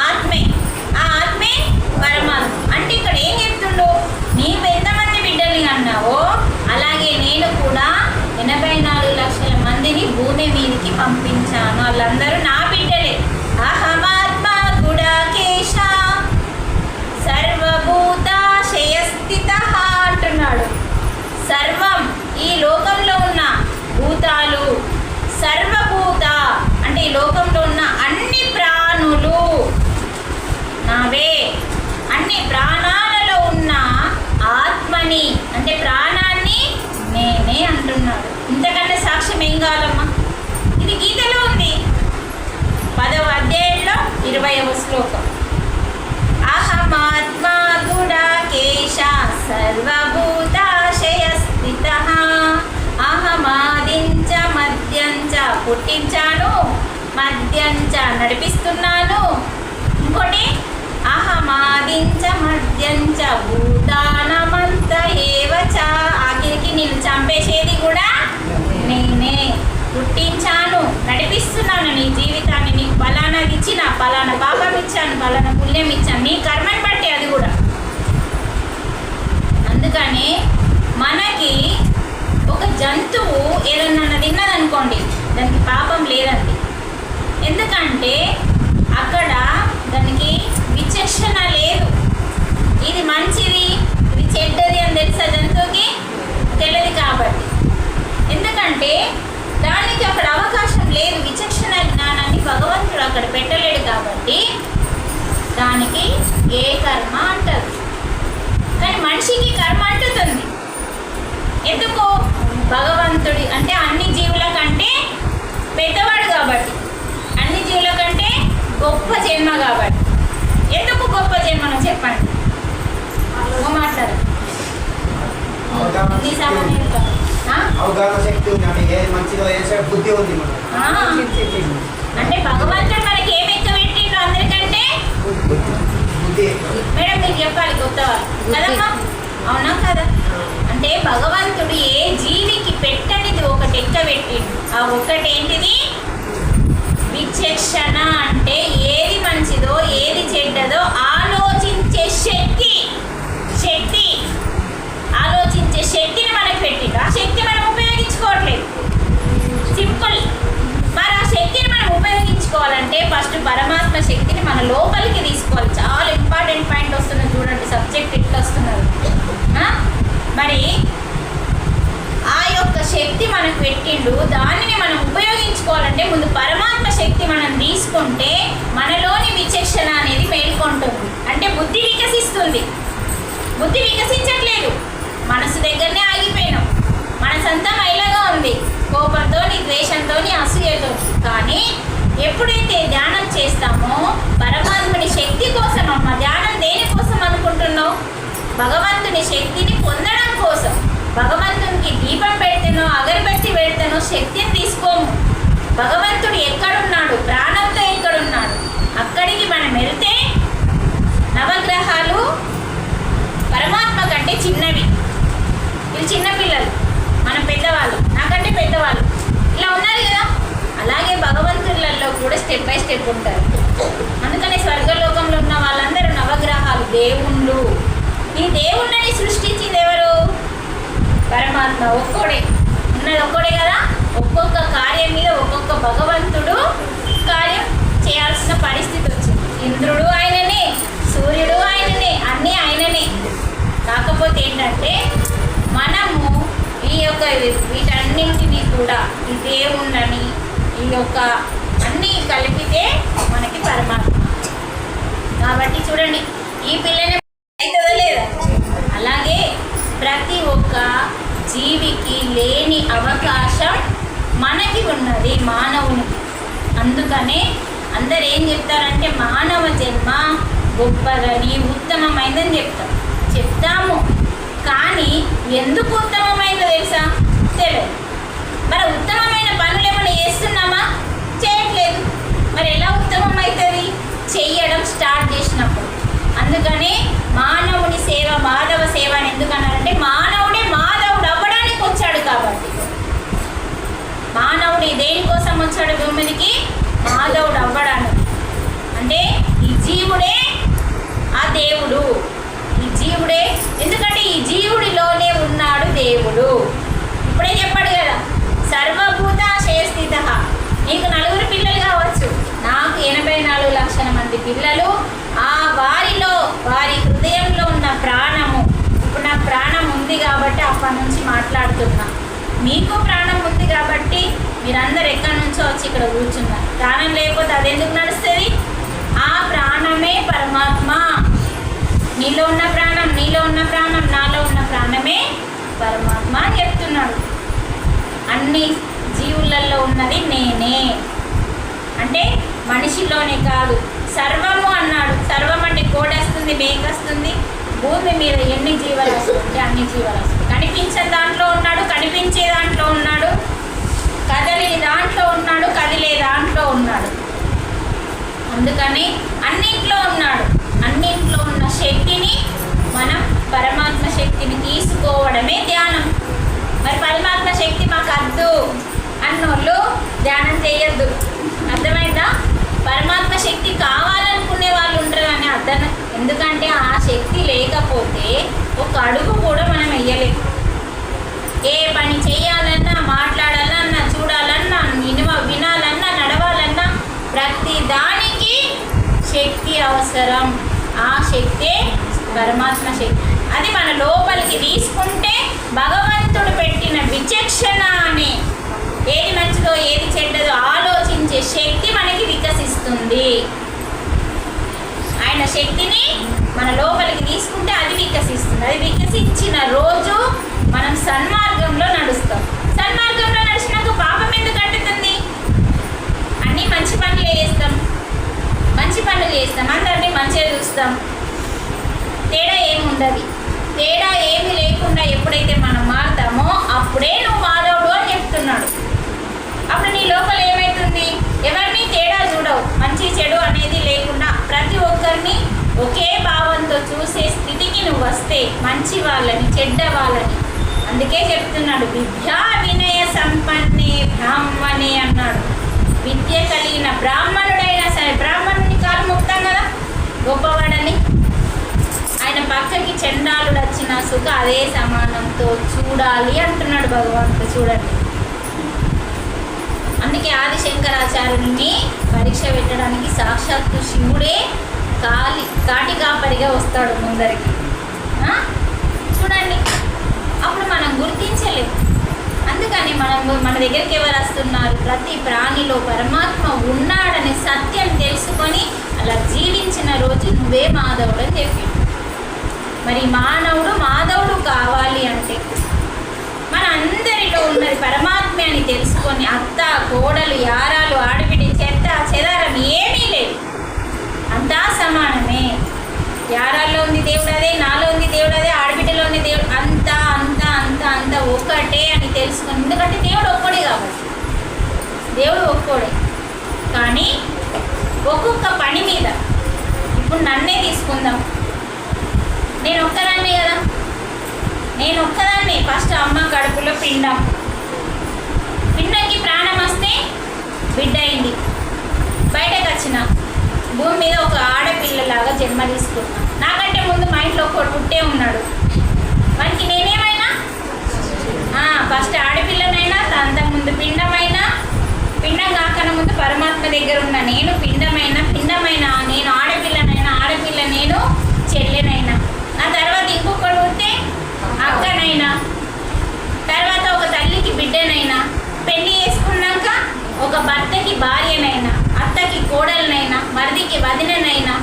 ఆత్మే. ఆ ఆత్మే పరమాత్మ. అంటే ఇక్కడ ఏం చెప్తుండో, నీవు ఎంతమంది బిడ్డల్ని అన్నావో అలాగే నేను కూడా 84 లక్షల మందిని భూమి మీదకి పంపించాను. వాళ్ళందరూ నా బిడ్డలే. అహమాత్మ గుడాకేశ 20వ శ్లోకం. అహమాత్మా గుడాకేశ సర్వభూతాశయ స్థితః అహమాదించ మద్యంచ పుట్టించాను, మద్యంచ నడిపిస్తున్నాను. ఇంకోటి అహమాదించ మద్యంచ భూతానమంత ఏవచ, ఆఖరికి నిన్ను చంపేసేది కూడా నేనే. పుట్టించాను, నడిపిస్తున్నాను నీ జీవితాన్ని. నీకు పలానాది ఇచ్చిన, పలానా పాపం ఇచ్చాను, పలానా పుణ్యం ఇచ్చాను, నీ కర్మని బట్టి అది కూడా. అందుకని మనకి ఒక జంతువు ఏదన్నా తిన్నదనుకోండి, దానికి పాపం లేదండి. ఎందుకంటే అక్కడ దానికి విచక్షణ లేదు. ఇది మంచిది, ఇది చెడ్డది అని తెలుసా జంతువుకి? తెలియదు కాబట్టి. ఎందుకంటే దానికి అక్కడ అవకాశం లేదు, విచక్షణ జ్ఞానాన్ని భగవంతుడు అక్కడ పెట్టలేడు కాబట్టి దానికి ఏ కర్మ అంటారు. కానీ మనిషికి కర్మ అంటుతుంది. ఎందుకు? భగవంతుడి అంటే అన్ని జీవుల కంటే పెద్దవాడు కాబట్టి, అన్ని జీవుల కంటే గొప్ప జన్మ కాబట్టి. ఎందుకు గొప్ప జన్మను చెప్పండి, మాట్లాడు.
అవగాహన శక్తి ఉంది, అంటే ఏది మంచిదో ఏ బుద్ధి ఉంది.
అంటే భగవంతుడు మనకి ఏమి ఎక్కువ పెట్టిండు అందరికంటే?
బుద్ధి.
మేడం మీరు చెప్పాలి కొత్తగా కదమ్మా, అవునా కదా? అంటే భగవంతుడు ఏ జీవికి పెట్టనిది ఒకటి ఎక్క పెట్టిండు. ఆ ఒకటి ఏంటిది? విచక్షణ. అంటే ఏది మంచిదో ఏది చెడ్డదో ఆలోచించే శక్తి. శక్తి ఆలోచించే శక్తిని మనకు పెట్టిండు. ఆ శక్తి మనం ఉపయోగించుకోవట్లేదు. సింపుల్. మరి ఆ శక్తిని మనం ఉపయోగించుకోవాలంటే ఫస్ట్ పరమాత్మ శక్తిని మన లోపలికి తీసుకోవాలి. చాలా ఇంపార్టెంట్ పాయింట్ వస్తున్నది చూడండి, సబ్జెక్ట్ ఇట్లా వస్తున్నారు. మరి ఆ యొక్క శక్తి మనకు పెట్టిండు, దానిని మనం ఉపయోగించుకోవాలంటే ముందు పరమాత్మ శక్తి మనం తీసుకుంటే మనలోని విచక్షణ అనేది మేల్కొంటుంది. అంటే బుద్ధి వికసిస్తుంది. బుద్ధి వికసించట్లేదు, మనసు దగ్గరనే ఆగిపోయినాం. మనసంతా మైలగా ఉంది, కోపంతో, ద్వేషంతో, అసూయతో. కానీ ఎప్పుడైతే ధ్యానం చేస్తామో పరమాత్ముని శక్తి కోసం, అమ్మ ధ్యానం దేనికోసం అనుకుంటున్నావు? భగవంతుని శక్తిని పొందడం కోసం. భగవంతునికి దీపం పెడితేనో అగరబత్తి పెడితేనో శక్తిని తీసుకోము. భగవంతుడు ఎక్కడున్నాడు, ప్రాణంతో ఎక్కడున్నాడు, అక్కడికి మనం వెళ్తే నవగ్రహాలు పరమాత్మ కంటే చిన్నవి. వీళ్ళు చిన్నపిల్లలు, మనం పెద్దవాళ్ళు, నాకంటే పెద్దవాళ్ళు ఇలా ఉన్నారు కదా. అలాగే భగవంతులలో కూడా స్టెప్ బై స్టెప్ ఉంటారు. అందుకని స్వర్గలోకంలో ఉన్న వాళ్ళందరూ నవగ్రహాలు, దేవుళ్ళు. ఈ దేవుళ్ళని సృష్టించింది ఎవరు? పరమాత్మ. ఒక్కడే ఉన్నది, ఒక్కడే కదా. ఒక్కొక్క కార్యం మీద ఒక్కొక్క భగవంతుడు కార్యం చేయాల్సిన పరిస్థితి వచ్చింది. ఇంద్రుడు ఆయననే, సూర్యుడు ఆయననే, అన్నీ ఆయననే. కాకపోతే ఏంటంటే మనము ఈ యొక్క వీటన్నింటినీ కూడా ఈ దేవుళ్ళని ఈ యొక్క అన్నీ కలిపితే మనకి పరమాత్మ. కాబట్టి చూడండి, ఈ పిల్లని అవుతుందా లేదా? అలాగే ప్రతి ఒక్క జీవికి లేని అవకాశం మనకి ఉన్నది, మానవునికి. అందుకనే అందరు ఏం చెప్తారంటే మానవ జన్మ గొప్పదని, ఉత్తమమైందని చెప్తాము. కానీ ఎందుకు ఉత్తమమైందో తెలుసా? తెలియదు. మరి ఉత్తమమైన పనులు ఏమైనా చేస్తున్నామా? చేయట్లేదు. మరి ఎలా ఉత్తమం అవుతుంది? చెయ్యడం స్టార్ట్ చేసినప్పుడు. అందుకని మానవుని సేవ మాధవ సేవ అని ఎందుకన్నారంటే మానవుడే మాధవుడు అవ్వడానికి వచ్చాడు కాబట్టి. మానవుడు దేనికోసం వచ్చాడు భూమికి? మాధవుడు అవ్వడానికి. అంటే ఈ జీవుడే ఆ దేవుడు. ఈ జీవుడే, ఎందుకంటే ఈ జీవుడిలోనే ఉన్నాడు దేవుడు. ఇప్పుడే చెప్పాడు కదా, సర్వభూతాశయ స్థితః. నీకు 4 పిల్లలు కావచ్చు, నాకు 84 లక్షల మంది పిల్లలు. ఆ వారిలో వారి హృదయంలో ఉన్న ప్రాణము, ఇప్పుడు నాకు ప్రాణం ఉంది కాబట్టి అప్పటి నుంచి మాట్లాడుతున్నా. మీకు ప్రాణం ఉంది కాబట్టి మీరందరూ ఎక్కడి నుంచో వచ్చి ఇక్కడ కూర్చున్నారు. ప్రాణం లేకపోతే అది ఎందుకు నడుస్తుంది? ఆ ప్రాణమే పరమాత్మ. నీలో ఉన్న ప్రాణం, నీలో ఉన్న ప్రాణం, నాలో ఉన్న ప్రాణమే పరమాత్మ అని చెప్తున్నాడు. అన్ని జీవులలో ఉన్నది నేనే. అంటే మనిషిలోనే కాదు, సర్వము అన్నాడు. సర్వం అంటే కోడేస్తుంది, మేకొస్తుంది. భూమి మీద ఎన్ని జీవరాశులు ఉంటే అన్ని జీవరాశులు. కనిపించే దాంట్లో ఉన్నాడు, కనిపించే దాంట్లో ఉన్నాడు, కదలే దాంట్లో ఉన్నాడు, కదిలే దాంట్లో ఉన్నాడు. అందుకని అన్నింట్లో ఉన్నాడు. అన్నింట్లో ఉన్న శక్తిని మనం పరమాత్మ శక్తిని తీసుకోవడమే ధ్యానం. మరి పరమాత్మ శక్తి మాకు అద్దు అన్నోళ్ళు ధ్యానం చేయొద్దు. అర్థమైందా? పరమాత్మ శక్తి కావాలనుకునే వాళ్ళు ఉంటారు కానీ అర్థం. ఎందుకంటే ఆ శక్తి లేకపోతే ఒక అడుగు కూడా మనం వెయ్యలేము. ఏ పని చేయాలన్నా, మాట్లాడాలన్నా, చూడాలన్నా, వినాలన్నా, నడవాలన్నా ప్రతి దానికి శక్తి అవసరం. ఆ శక్తే పరమాత్మ శక్తి. అది మన లోపలికి తీసుకుంటే భగవంతుడు పెట్టిన విచక్షణ అనే ఏది మంచిదో ఏది చెడ్డదో ఆలోచించే శక్తి మనకి వికసిస్తుంది. ఆయన శక్తిని మన లోపలికి తీసుకుంటే అది వికసిస్తుంది. అది వికసించిన రోజు మనం సన్మార్గంలో నడుస్తాం. సన్మార్గంలో నడిచినాక పాపం ఎందుకు అంటుతుంది? అన్నీ మంచి పనులు చేస్తాం, మంచి పనులు చేస్తాం, అందరినీ మంచిగా చూస్తాం. తేడా ఏమి ఉండదు. తేడా ఏమి లేకుండా ఎప్పుడైతే మనం మారుతామో అప్పుడే నువ్వు మాధవుడు అని చెప్తున్నాడు. అప్పుడు నీ లోపల ఏమవుతుంది? ఎవరిని తేడా చూడవు. మంచి చెడు అనేది లేకుండా ప్రతి ఒక్కరిని ఒకే భావంతో చూసే స్థితికి నువ్వు వస్తే మంచి వాళ్ళని, చెడ్డ వాళ్ళని. అందుకే చెప్తున్నాడు విద్యా వినయ సంపన్నే బ్రాహ్మణే అన్నాడు. విద్య కలిగిన బ్రాహ్మణుడైనా సరే, బ్రాహ్మణుని కాలు ముక్తాం కదా గొప్పవాడని, ఆయన పక్కకి చండాలుడు వచ్చిన సుఖ అదే సమానంతో చూడాలి అంటున్నాడు భగవంతుడు. చూడండి, అందుకే ఆదిశంకరాచార్యుని పరీక్ష పెట్టడానికి సాక్షాత్తు శివుడే కాటి కాపరిగా వస్తాడు ముందరికి. చూడండి, అప్పుడు మనం గుర్తించలేము. అందుకని మన దగ్గరికి ఎవరు వస్తున్నారు? ప్రతి ప్రాణిలో పరమాత్మ ఉన్నాడనే సత్యం తెలుసుకొని అలా జీవించిన రోజు నువ్వే మాధవుడు అని చెప్పి. మరి మాధవుడు కావాలి అంటే మన అందరిలో ఉన్నది పరమాత్మే అని తెలుసుకొని అత్త, కోడలు, యారాలు, ఆడబిడ్డ, చెత్త, చెదారం ఏమీ లేదు, అంతా సమానమే. యారాల్లో ఉంది దేవుడు అదే, నాలో ఉంది దేవుడు అదే, ఆడబిడ్డలో ఉంది దేవుడు, అంతా అంతా అంతా అంతా ఒక్కటే అని తెలుసుకొని. ఎందుకంటే దేవుడు ఒక్కడే కాబట్టి, దేవుడు ఒక్కడే. కానీ ఒక్కొక్క పని మీద ఇప్పుడు నన్నే తీసుకుందాం. నేను ఒక్కదాన్నే కదా, నేను ఒక్కదాన్నే. ఫస్ట్ అమ్మ కడుపులో పిండంకి ప్రాణం వస్తే బిడ్డ అయింది, బయటకు వచ్చిన భూమి మీద ఒక ఆడపిల్లలాగా జన్మ తీసుకున్నా. నాకంటే ముందు మా ఇంట్లో ఒకడు పుట్టే ఉన్నాడు. వానికి నేనేమైనా ఫస్ట్ ఆడపిల్లనైనా, అంతకుముందు పిండమైనా, పిండం కాకన్నా ముందు పరమాత్మ దగ్గర ఉన్న నేను పిండమైనా నేను ఆడపిల్లనైనా, ఆడపిల్ల నేను చెల్లెనైనా. ఆ తర్వాత ఇంకొకడు పుట్టే అక్కనైనా, తర్వాత ఒక తల్లికి బిడ్డనైనా, పెళ్లి చేసుకున్నాక ఒక భర్తకి భార్యనైనా, అత్తకి కోడలనైనా, మరిదికి వదిననైనా,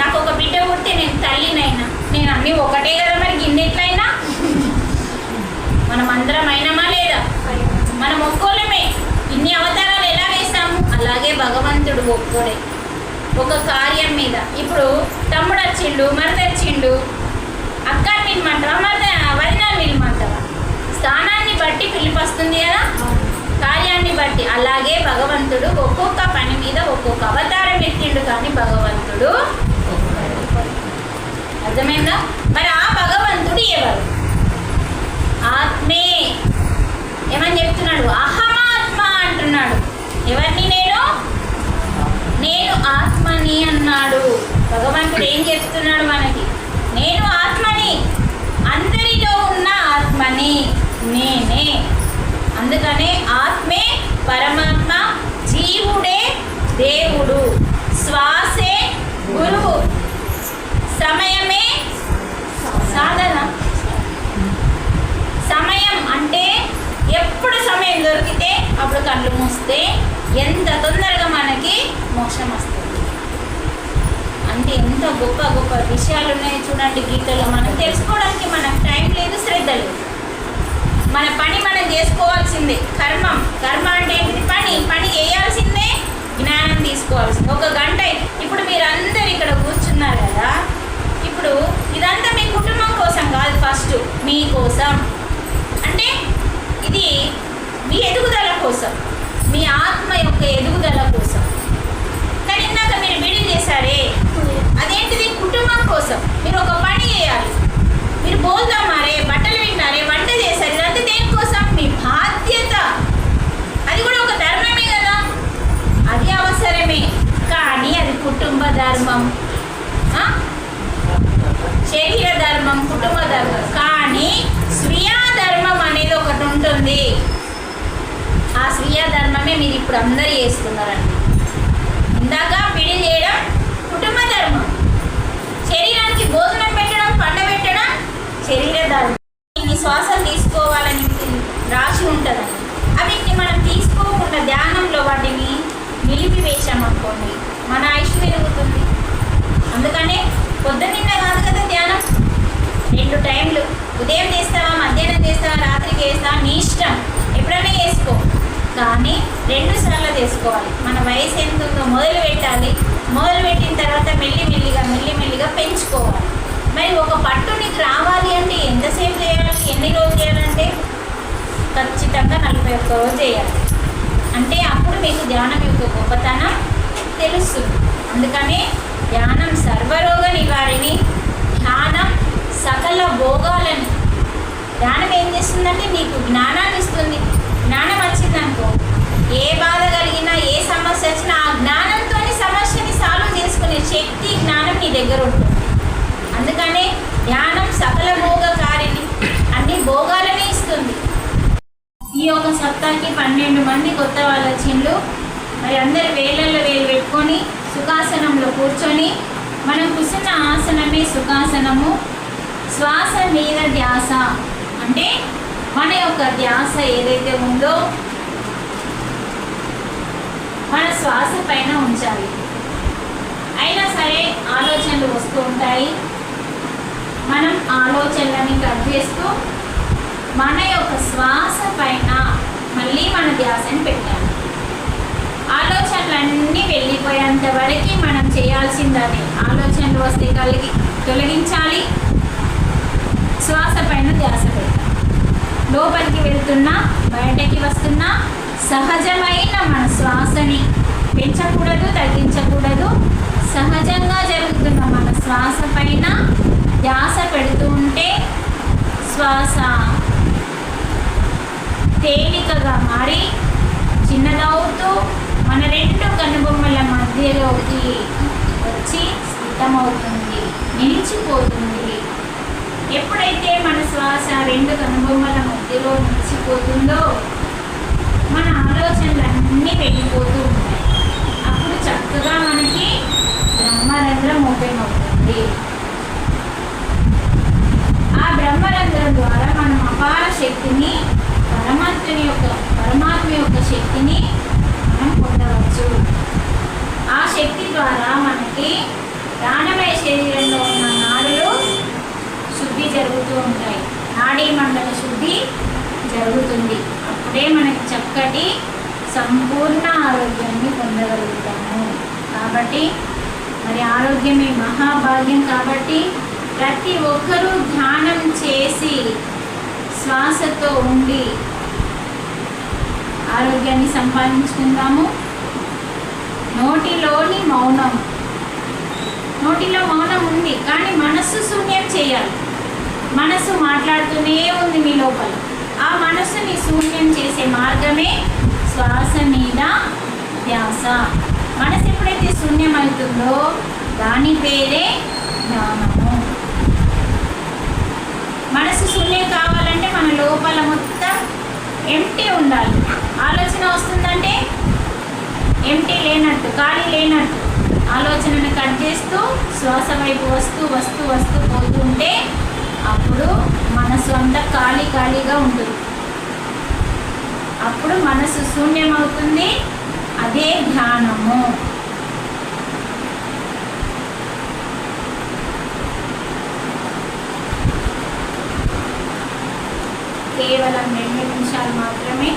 నాకు ఒక బిడ్డ పుడితే నేను తల్లినైనా. నేను అన్నీ ఒకటే కదా. మరి గిన్నెట్లయినా మనం అందరం అయినామా లేదా? మనం ఒక్కోళ్ళమే. ఇన్ని అవతారాలు ఎలా వేస్తాము? అలాగే భగవంతుడు ఒక్కోడే. ఒక కార్యం మీద ఇప్పుడు తమ్ముడు వచ్చిండు, మరిది వచ్చిండు, అక్కని పిలమంటావా, వదినాన్ని పిలమంటావా? స్థానాన్ని బట్టి పిలుపు వస్తుంది కదా, కార్యాన్ని బట్టి. అలాగే భగవంతుడు ఒక్కొక్క పని మీద ఒక్కొక్క అవతారం ఎత్తిండు. కానీ భగవంతుడు అర్థమైందా? మరి ఆ భగవంతుడు ఎవరు? ఆత్మే. ఏమని చెప్తున్నాడు? అహమాత్మ అంటున్నాడు. ఎవరిని? నేను ఆత్మని అన్నాడు భగవంతుడు. ఏం చెప్తున్నాడు మనకి? నేను ఆత్మని, అందరిలో ఉన్న ఆత్మని నేనే. అందుకనే ఆత్మే పరమాత్మ, జీవుడే దేవుడు, శ్వాసే గురువు, సమయమే సాధన. సమయం అంటే ఎప్పుడు సమయం దొరికితే అప్పుడు కళ్ళు మూస్తే ఎంత తొందరగా మనకి మోక్షం వస్తుంది. అంటే ఎంత గొప్ప గొప్ప విషయాలు ఉన్నాయో చూడండి గీతలో. మనం తెలుసుకోవడానికి మనకు టైం లేదు, శ్రద్ధ లేదు. మన పని మనం చేసుకోవాల్సిందే. కర్మ అంటే ఏంటిది? పని చేయాల్సిందే, జ్ఞానం తీసుకోవాల్సిందే. ఒక గంట ఇప్పుడు మీరు ధర్మం, శరీర ధర్మం, కుటుంబ ధర్మం. కానీ స్వీయ ధర్మం అనేది ఒకటి ఉంటుంది. ఆ స్వీయ ధర్మమే మీరు ఇప్పుడు అందరూ చేస్తున్నారండి. ఇందాక పిడి చేయడం కుటుంబ ధర్మం, శరీరానికి భోజనం పెట్టడం, పండబెట్టడం శరీర ధర్మం. ఇన్ని శ్వాసలు తీసుకోవాలని రాసి ఉంటుందండి. అవిటిని మనం తీసుకోకుండా ధ్యానంలో వాటిని నిలిపివేశామనుకోండి మన ఆయుష్ పెరుగుతుంది. అందుకనే పొద్దున్నే కాదు కదా ధ్యానం, 2 టైంలు, ఉదయం చేస్తావా, మధ్యాహ్నం చేస్తావా, రాత్రికి చేస్తావా, నీ ఇష్టం, ఎప్పుడైనా చేసుకో. కానీ 2 సార్లు చేసుకోవాలి. మన వయసు ఎంత ఉందో మొదలు పెట్టాలి. మొదలు పెట్టిన తర్వాత మెల్లిమెల్లిగా పెంచుకోవాలి. మరి ఒక పట్టు నీకు రావాలి అంటే ఎంతసేపు చేయాలి, ఎన్ని రోజులు చేయాలంటే ఖచ్చితంగా 41 రోజు చేయాలి. అంటే అప్పుడు మీకు ధ్యానం యొక్క గొప్పతనం తెలుస్తుంది. అందుకని ధ్యానం సర్వరోగ నివారిణి, ధ్యానం సకల భోగాలని. ధ్యానం ఏం చేస్తుందంటే నీకు జ్ఞానాన్ని ఇస్తుంది. జ్ఞానం వచ్చిందనుకో, ఏ బాధ కలిగినా, ఏ సమస్య వచ్చినా ఆ జ్ఞానంతో సమస్యని సాల్వ్ చేసుకునే శక్తి, జ్ఞానం నీ దగ్గర ఉంటుంది. అందుకనే ధ్యానం సకల భోగకారిణి, అన్ని భోగాలని ఇస్తుంది. ఈ యొక్క సప్తాహకి 12 మంది కొత్త వాళ్ళు వచ్చిండ్రు. మరి అందరు వేళ్ళల్లో వేలు పెట్టుకొని సుఖాసనంలో కూర్చొని, మనం కూర్చున్న ఆసనమే సుఖాసనము. శ్వాస మీద ధ్యాస అంటే మన యొక్క ధ్యాస ఏదైతే ఉందో మన శ్వాస పైన ఉంచాలి. అయినా సరే ఆలోచనలు వస్తూ ఉంటాయి. మనం ఆలోచనలని కట్ చేస్తూ మన యొక్క శ్వాస పైన మళ్ళీ మన ధ్యాసని పెట్టాలి. ఆలోచనలన్నీ వెళ్ళిపోయేంత వరకు మనం చేయాల్సిందని ఆలోచనలు వస్తే తొలగించాలి. శ్వాస పైన ధ్యాస పెట్టాలి. లోపలికి వెళ్తున్నా, బయటకి వస్తున్నా సహజమైన మన శ్వాసని పెంచకూడదు, తగ్గించకూడదు. సహజంగా జరుగుతున్న మన శ్వాస పైన ధ్యాస పెడుతూ ఉంటే శ్వాస తేలికగా మారి చిన్నదవుతూ మన 2 కనుబొమ్మల మధ్యలోకి వచ్చి స్థితమవుతుంది, నిలిచిపోతుంది. ఎప్పుడైతే మన శ్వాస 2 కనుబొమ్మల మధ్యలో నిలిచిపోతుందో మన ఆలోచనలన్నీ వెళ్ళిపోతూ ఉంటాయి. అప్పుడు చక్కగా మనకి బ్రహ్మరంధ్రం ఓపెన్ అవుతుంది. ఆ బ్రహ్మరంధ్రం ద్వారా మనం అపార శక్తిని, పరమాత్మ యొక్క శక్తిని మనం పొందవచ్చు. ఆ శక్తి ద్వారా మనకి ప్రాణమయ శరీరంలో ఉన్న నాడులు శుద్ధి జరుగుతూ ఉంటాయి. నాడీ మండల శుద్ధి జరుగుతుంది. అప్పుడే మనకి చక్కటి సంపూర్ణ ఆరోగ్యాన్ని పొందగలుగుతాము. కాబట్టి మరి ఆరోగ్యమే మహాభాగ్యం. కాబట్టి ప్రతి ఒక్కరూ ధ్యానం చేసి శ్వాసతో ఉండి ఆరోగ్యాన్ని సంపాదించుకుందాము. నోటిలోని మౌనం, నోటిలో మౌనం ఉంది కానీ మనస్సు శూన్యం చేయాలి. మనస్సు మాట్లాడుతూనే ఉంది మీ లోపల. ఆ మనస్సుని శూన్యం చేసే మార్గమే శ్వాస మీద ధ్యాస. మనసు ఎప్పుడైతే శూన్యం అవుతుందో దాని పేరే జ్ఞానము. మనసు శూన్యం కావాలంటే మన లోపల మొత్తం ఎంటీ ఉండాలి. ఆలోచన వస్తుందంటే ఎంటీ లేనట్టు, ఖాళీ లేనట్టు ఆలోచనను కట్ చేస్తూ శ్వాస వైపు వస్తూ వస్తూ వస్తూ పోతూ ఉంటే అప్పుడు మనసు అంతా ఖాళీగా ఉంటుంది. అప్పుడు మనసు శూన్యం అవుతుంది. అదే ధ్యానము. కేవలం 2 నిమిషాలు మాత్రమే.